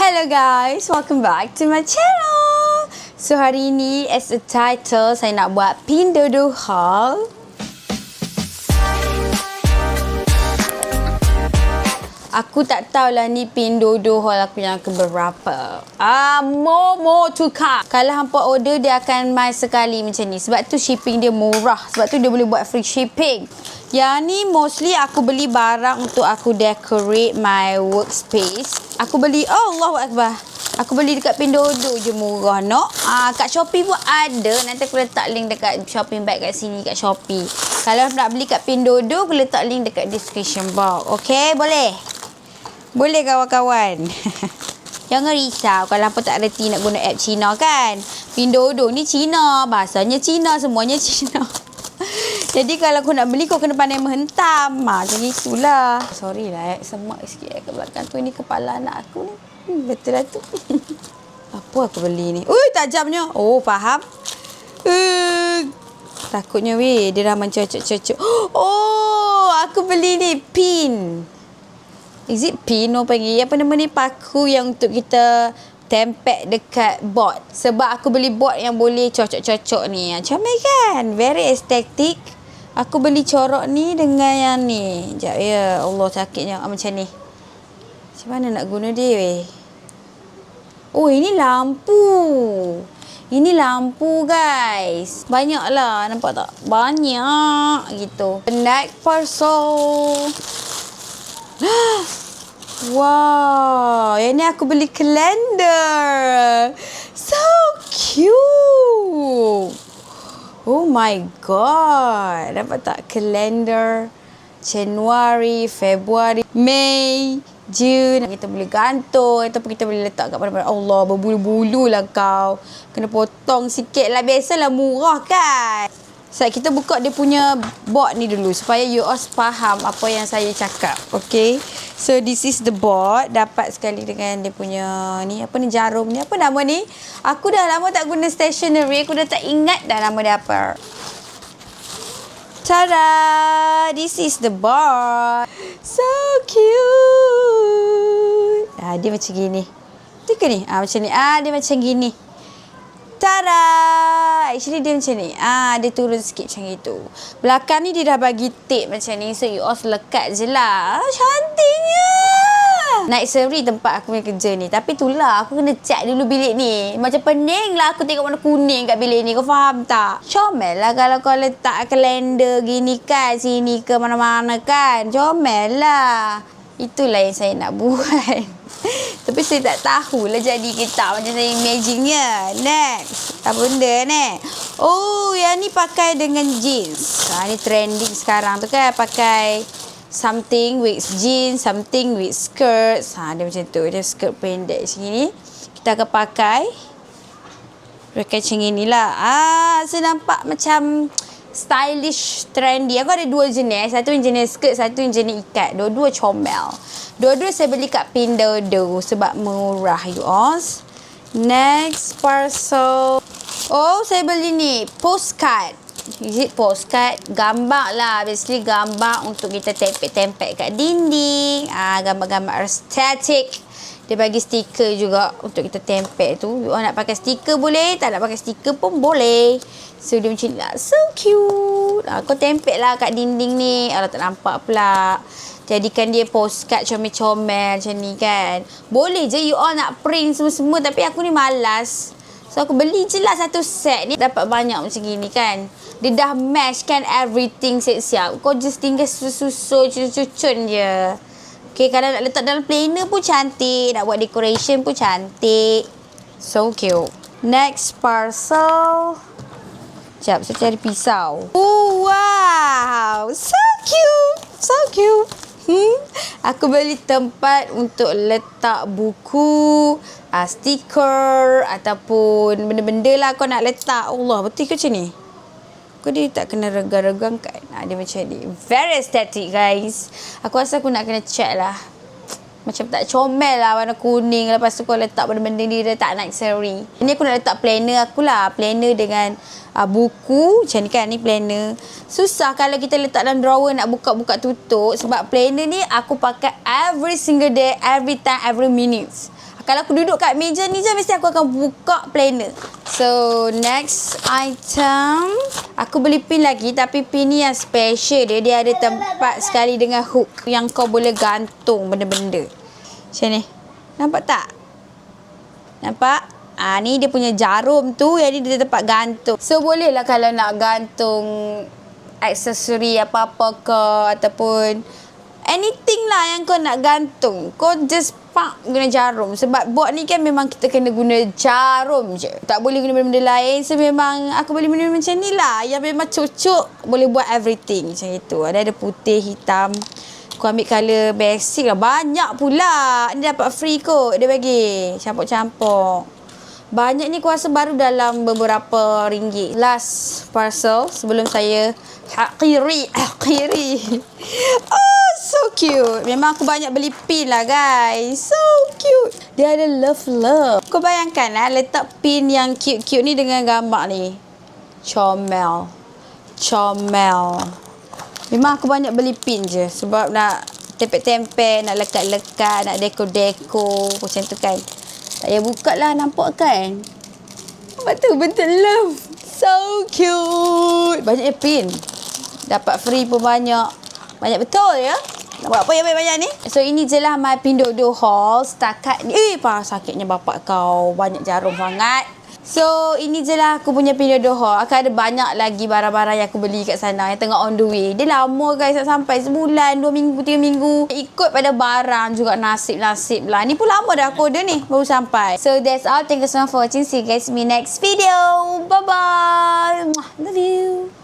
Hello guys, welcome back to my channel. So hari ini as a title saya nak buat pindodo haul. Aku tak tahulah ni pindodo haul aku yang keberapa. More to come. Kalau hampa order dia akan mai sekali macam ni. Sebab tu shipping dia murah. Sebab tu dia boleh buat free shipping. Yang ni mostly aku beli barang untuk aku decorate my workspace. Aku beli, Allahu Akbar. Aku beli dekat Pindodo je murah, no? Kat Shopee pun ada. Nanti aku letak link dekat shopping bag kat sini, kat Shopee. Kalau nak beli kat Pindodo, aku letak link dekat description box. Okay, boleh? Boleh kawan-kawan. Jangan risau kalau hampa tak reti nak guna app Cina kan. Pindodo ni Cina. Bahasanya Cina, semuanya Cina. Jadi kalau kau nak beli, kau kena pandai menghentam. Macam itulah. Sorry lah, semak sikit ke belakang tu. Ini kepala anak aku ni. Betul lah tu. Apa aku beli ni? Ui, tajamnya. Oh, faham. Takutnya weh, dia dah mencocok-cocok. Oh, aku beli ni pin. Is it pin? Orang panggil apa nama ni? Paku yang untuk kita tempek dekat board. Sebab aku beli board yang boleh cocok-cocok ni. Comel kan? Very estetik. Aku beli corok ni dengan yang ni. Sekejap ya. Allah sakitnya macam ni. Macam mana nak guna dia weh? Oh, ini lampu. Ini lampu guys. Banyak lah. Nampak tak? Banyak gitu. Next parcel. Wow, yang ni aku beli kalender. So cute. Oh my god. Dapat tak kalender Januari, Februari, Mei, Jun. Kita boleh gantung ataupun kita boleh letak kat mana-mana. Allah, berbulu-bulu lah kau. Kena potong sikit lah. Biasalah murah kan. So, kita buka dia punya board ni dulu supaya you all faham apa yang saya cakap. Okay. So, this is the board. Dapat sekali dengan dia punya ni. Apa ni jarum ni? Apa nama ni? Aku dah lama tak guna stationery. Aku dah tak ingat dah nama dia apa. Tada! This is the board. So cute. Dia macam gini. Tu ke ni? Macam ni. Dia macam gini. Tada! Actually dia macam ni. Dia turun sikit macam itu. Belakang ni dia dah bagi tape macam ni. So you all lekat je lah. Cantiknya. Naik seri tempat aku punya kerja ni. Tapi itulah aku kena cat dulu bilik ni. Macam pening lah aku tengok warna kuning kat bilik ni. Kau faham tak? Comel lah kalau kau letak kalender gini kan. Sini ke mana-mana kan. Comel lah. Itulah yang saya nak buat. Tapi saya tak tahulah jadi ke tak macam saya imagine-nya. Next. Apa benda ni? Oh, yang ni pakai dengan jeans. Ni trending sekarang tu kan. Pakai something with jeans, something with skirt. Dia macam tu. Dia skirt pendek macam ni. Kita akan pakai macam inilah. Saya nampak macam stylish, trendy. Aku ada dua jenis. Satu jenis skirt, satu jenis ikat. Dua-dua comel. Dua-dua saya beli kat Pindodo sebab murah you all. Next parcel. Oh, saya beli ni postcard. Is it postcard? Gambar lah. Basically gambar untuk kita tempek-tempek kat dinding. Gambar-gambar estetik. Dia bagi stiker juga untuk kita tempek tu. You all nak pakai stiker boleh. Tak nak pakai stiker pun boleh. So dia macam ni lah. So cute. Kau tempek lah kat dinding ni. Alah tak nampak pula. Jadikan dia postcard comel-comel macam ni kan. Boleh je you all nak print semua-semua. Tapi aku ni malas. So aku beli je lah satu set ni. Dapat banyak macam gini kan. Dia dah match kan everything siap-siap. Kau just tinggal susun cucun je. Okay, kalau nak letak dalam planner pun cantik. Nak buat decoration pun cantik. So cute. Next parcel. Sekejap, saya cari pisau. Oh, wow. So cute. So cute. Aku beli tempat untuk letak buku, stiker ataupun benda-benda lah kau nak letak. Allah, betul ke macam ni? Kau dia tak kena regang-regang kan? Dia macam ni. Very aesthetic guys. Aku rasa aku nak kena check lah. Macam tak comel lah warna kuning. Lepas tu kau letak benda-benda ni dia tak naik seri. Ini aku nak letak planner aku lah. Planner dengan buku. Macam ni kan, ni planner. Susah kalau kita letak dalam drawer nak buka-buka tutup. Sebab planner ni aku pakai every single day, every time, every minute. Kalau aku duduk kat meja ni je, mesti aku akan buka planner. So, next item. Aku beli pin lagi, tapi pin ni yang special dia. Dia ada tempat sekali dengan hook yang kau boleh gantung benda-benda. Macam ni. Nampak tak? Nampak? Ni dia punya jarum tu. Yang ni dia tempat gantung. So, bolehlah kalau nak gantung aksesori apa-apa ke, ataupun anything lah yang kau nak gantung. Kau just guna jarum. Sebab buat ni kan memang kita kena guna jarum je. Tak boleh guna benda-benda lain. So memang aku boleh benda macam ni lah. Yang memang cocok boleh buat everything. Macam itu. Ada putih, hitam. Aku ambil colour basic lah. Banyak pula. Ni dapat free kot. Dia bagi. Campur-campur. Banyak ni aku rasa baru dalam beberapa ringgit. Last parcel sebelum saya akhiri. Oh, so cute. Memang aku banyak beli pin lah, guys. So cute. Dia ada love. Kau bayangkan lah, letak pin yang cute-cute ni dengan gambar ni. Comel. Memang aku banyak beli pin je. Sebab nak tempel-tempel, nak lekat-lekat, nak dekor-dekor. Macam tu kan. Tak payah buka lah, nampak kan? Betul love. So cute. Banyaknya pin. Dapat free pun banyak. Banyak betul ya. Nak buat apa yang banyak-banyak ni? So ini je lah my Pinduoduo haul setakat ni. Parah sakitnya bapak kau. Banyak jarum sangat. So ini je lah aku punya Pinduoduo haul. Akan ada banyak lagi barang-barang yang aku beli kat sana. Yang tengah on the way. Dia lama guys, nak sampai sebulan, 2 minggu, 3 minggu. Ikut pada barang juga, nasib-nasib lah. Ni pun lama dah aku order ni. Baru sampai. So that's all. Thank you so much for watching. See you guys in my next video. Bye-bye. Love you.